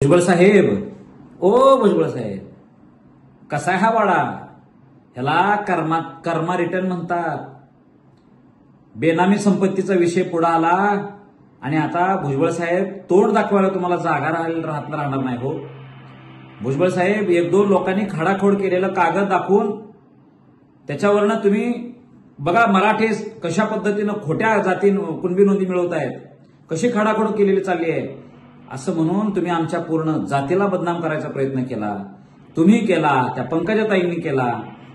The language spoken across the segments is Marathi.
भुजबळ साहेब, ओ भुजबळ साहेब, कसा आहे हा वाडा? ह्याला कर्मा रिटर्न म्हणतात. बेनामी संपत्तीचा विषय पुढे आला आणि आता भुजबळ साहेब तोंड दाखवायला तुम्हाला जागा राहणार नाही हो. भुजबळ साहेब, एक दोन लोकांनी खाडाखोड केलेलं कागद दाखवून त्याच्यावरनं तुम्ही बघा मराठी कशा पद्धतीनं खोट्या जाती कुणबी नोंदी मिळवत आहेत, कशी खाडाखोड केलेली चालली आहे, असं म्हणून तुम्ही आमच्या पूर्ण जातीला बदनाम करायचा प्रयत्न केला. तुम्ही केला, त्या पंकजाताईंनी केला.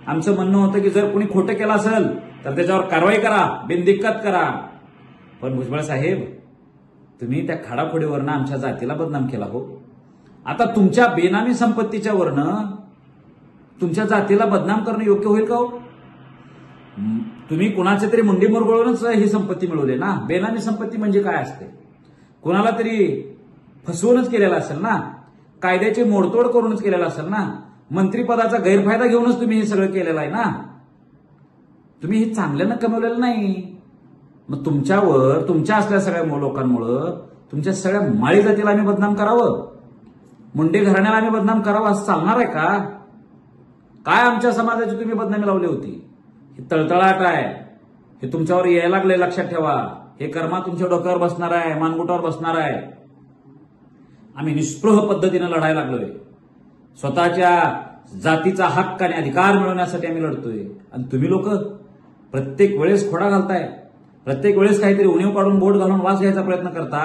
आमचं म्हणणं होतं की जर कोणी खोटं केलं असेल तर त्याच्यावर कारवाई करा, बिनदिक्कत करा. पण भुजबळ साहेब, तुम्ही त्या खाडाखोडीवरनं आमच्या जातीला बदनाम केला हो. आता तुमच्या बेनामी संपत्तीच्या वरनं तुमच्या जातीला बदनाम करणं योग्य होईल का हो? तुम्ही कुणाच्या तरी मुंडी मुरगळूनच ही संपत्ती मिळवली ना. बेनामी संपत्ती म्हणजे काय असते? कुणाला तरी फसवूनच केलेला असेल ना, कायद्याची मोडतोड करूनच केलेला असेल ना, मंत्रिपदाचा गैरफायदा घेऊनच तुम्ही हे सगळं केलेलं आहे ना. तुम्ही हे चांगल्यानं कमवलेलं नाही. मग तुमच्यावर तुमच्या असल्या सगळ्या लोकांमुळं तुमच्या सगळ्या माळी जातीला आम्ही बदनाम करावं, मुंडे घराण्याला आम्ही बदनाम करावं असं चालणार आहे का? काय आमच्या समाजाची तुम्ही बदनामी लावली होती? हे तळतळाट आहे, हे तुमच्यावर यायला लागले, लक्षात ठेवा. हे कर्मा तुमच्या डोक्यावर बसणार आहे, मानगुटावर बसणार आहे. आम्ही निस्पृह पद्धतीनं लढायला लागलोय. स्वतःच्या जातीचा हक्क आणि अधिकार मिळवण्यासाठी आम्ही लढतोय. आणि तुम्ही लोक प्रत्येक वेळेस खोडा घालताय, प्रत्येक वेळेस काहीतरी उणीव काढून बोट घालून वास घ्यायचा प्रयत्न करता.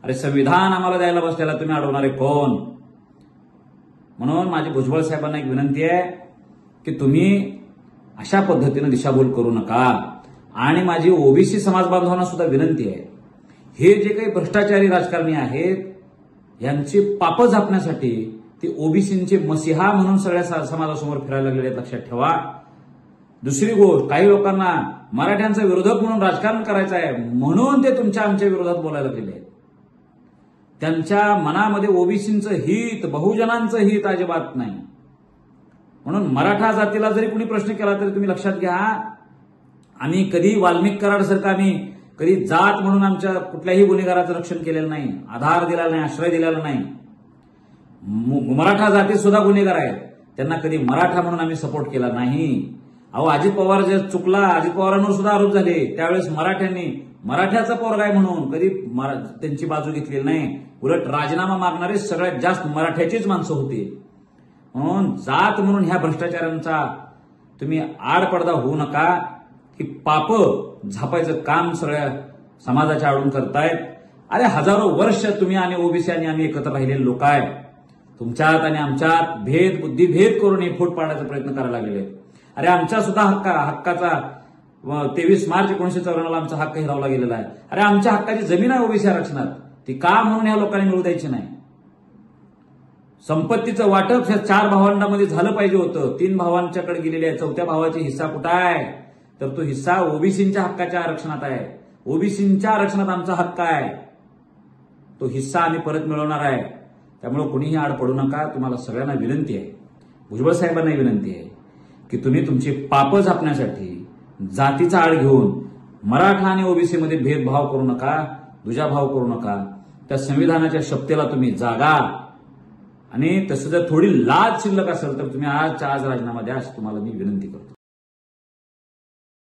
अरे संविधान आम्हाला द्यायला बसलेला तुम्ही अडवणारे कोण? म्हणून माझी भुजबळ साहेबांना एक विनंती आहे की तुम्ही अशा पद्धतीनं दिशाभूल करू नका. आणि माझी ओबीसी समाज बांधवांना सुद्धा विनंती आहे, हे जे काही भ्रष्टाचारी राजकारणी आहेत यांची पापं झापण्यासाठी ते ओबीसींचे मसिहा म्हणून सगळ्या समाजासमोर फिरायला लागलेले आहेत, लक्षात ठेवा. दुसरी गोष्ट, काही लोकांना मराठ्यांचा विरोधक म्हणून राजकारण करायचं आहे म्हणून ते तुमच्या आमच्या विरोधात बोलायला गेले. त्यांच्या मनामध्ये ओबीसींचं हित, बहुजनांचं हित अजिबात नाही. म्हणून मराठा जातीला जरी कुणी प्रश्न केला तरी तुम्ही लक्षात घ्या, आम्ही कधी वाल्मिक कराडसारखं आम्ही कधी जात म्हणून आमच्या कुठल्याही गुन्हेगाराचं रक्षण केलेलं नाही, आधार दिलेला नाही, आश्रय दिलेला नाही. मराठा जाती सुद्धा गुन्हेगार आहेत, त्यांना कधी मराठा म्हणून आम्ही सपोर्ट केला नाही. अहो, अजित पवार जे चुकला, अजित पवारांवर सुद्धा आरोप झाले, त्यावेळेस मराठ्यांनी मराठ्याचा पोरगा आहे म्हणून कधी त्यांची बाजू घेतलेली नाही. उलट राजीनामा मागणारे सगळ्यात जास्त मराठ्याचीच माणसं होती. म्हणून जात म्हणून ह्या भ्रष्टाचारांचा तुम्ही आडपडदा होऊ नका. ही पाप झापायचं काम सगळ्या समाजाच्या आडून करतायत. अरे हजारो वर्ष तुम्ही आणि ओबीसी आणि आम्ही एकत्र राहिलेले लोक आहे. तुमच्यात आणि आमच्यात बुद्धिभेद करून हे फूट पाडण्याचा प्रयत्न करायला लागलेले. अरे आमच्या सुद्धा हक्काचा 23 मार्च 1954 आमचा हक्क हिरावला गेलेला आहे. अरे आमच्या हक्काची जमीन आहे ओबीसी आरक्षणात, ती का म्हणून या लोकांनी मिळवू द्यायची नाही? संपत्तीचं वाटप ह्या 4 भावंडांमध्ये झालं पाहिजे होतं. 3 भावांच्याकडे गेलेले आहे, 4थ्या भावाचा हिस्सा कुठं आहे? तर तो हिस्सा ओबीसींच्या हक्काच्या आरक्षणात आहे. ओबीसींच्या आरक्षणात आमचा हक्क आहे, तो हिस्सा आम्ही परत मिळवणार आहे. त्यामुळे कुणीही आड पडू नका. तुम्हाला सगळ्यांना विनंती आहे, भुजबळ साहेबांना विनंती आहे की तुम्ही तुमची पापं झापण्यासाठी जातीचा आड घेऊन मराठा आणि ओबीसीमध्ये भेदभाव करू नका, दुजाभाव करू नका. त्या संविधानाच्या शपथेला तुम्ही जागा. आणि तसं जर थोडी लाज शिल्लक असेल तर तुम्ही आजच्या आज राजीनामा द्या, अशी तुम्हाला मी विनंती करतो.